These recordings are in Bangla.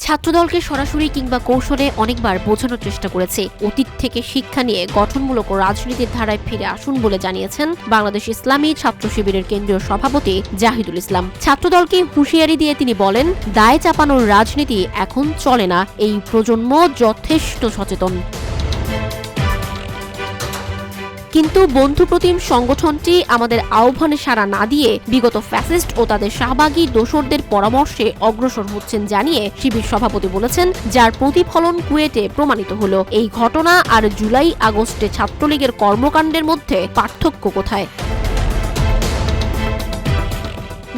ছাত্রদলকে সরাসরি কিংবা কৌশলে অনেকবার বোঝানোর চেষ্টা করেছে, অতীত থেকে শিক্ষা নিয়ে গঠনমূলক রাজনীতির ধারায় ফিরে আসুন বলে জানিয়েছেন বাংলাদেশ ইসলামী ছাত্র শিবিরের কেন্দ্রীয় সভাপতি জাহিদুল ইসলাম। ছাত্রদলকে হুঁশিয়ারি দিয়ে তিনি বলেন, দায় চাপানোর রাজনীতি এখন চলে না, এই প্রজন্ম যথেষ্ট সচেতন। কিন্তু বন্ধুপ্রতিম সংগঠনটি আমাদের আহ্বানে সাড়া না দিয়ে বিগত ফ্যাসিস্ট ও তাদের শাহবাগী দোসরদের পরামর্শে অগ্রসর হচ্ছেন জানিয়ে শিবির সভাপতি বলেছেন, যার প্রতিফলন কুয়েটে প্রমাণিত হলো। এই ঘটনা আর জুলাই আগস্টে ছাত্রলীগের কর্মকাণ্ডের মধ্যে পার্থক্য কোথায়?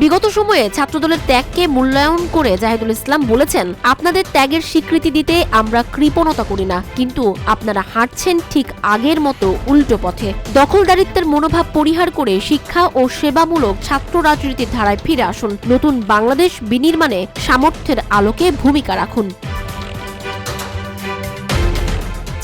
বিগত সময়ে ছাত্রদলের ত্যাগকে মূল্যায়ন করে জাহিদুল ইসলাম বলেছেন, আপনাদের ত্যাগের স্বীকৃতি দিতে আমরা কৃপণতা করি না, কিন্তু আপনারা হাঁটছেন ঠিক আগের মতো উল্টো পথে। দখলদারিত্বের মনোভাব পরিহার করে শিক্ষা ও সেবামূলক ছাত্র রাজনীতির ধারায় ফিরে আসুন। নতুন বাংলাদেশ বিনির্মাণে সামর্থ্যের আলোকে ভূমিকা রাখুন।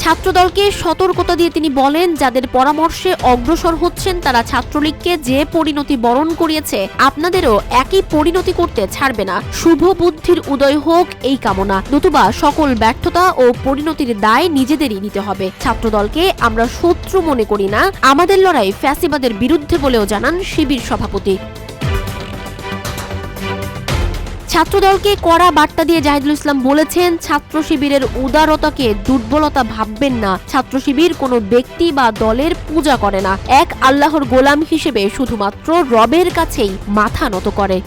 ছাত্রদলকে সতর্কতা দিয়ে তিনি বলেন, যাদের পরামর্শে অগ্রসর হচ্ছেন তারা ছাত্রলীগকে যে পরিণতি বরণ করিয়েছে আপনাদেরও একই পরিণতি করতে ছাড়বে না। শুভ বুদ্ধির উদয় হোক এই কামনা, নতুবা সকল ব্যর্থতা ও পরিণতির দায় নিজেদেরই নিতে হবে। ছাত্রদলকে আমরা শত্রু মনে করি না, আমাদের লড়াই ফ্যাসিবাদের বিরুদ্ধে বলেও জানান শিবির সভাপতি। ছাত্রদলকে কড়া বার্তা দিয়ে জাহিদুল ইসলাম বলেছেন, ছাত্র শিবিরের উদারতাকে দুর্বলতা ভাববেন না। ছাত্র শিবির কোনো ব্যক্তি বা দলের পূজা করে না, এক আল্লাহর গোলাম হিসেবে শুধুমাত্র রবের কাছেই মাথা নত করে।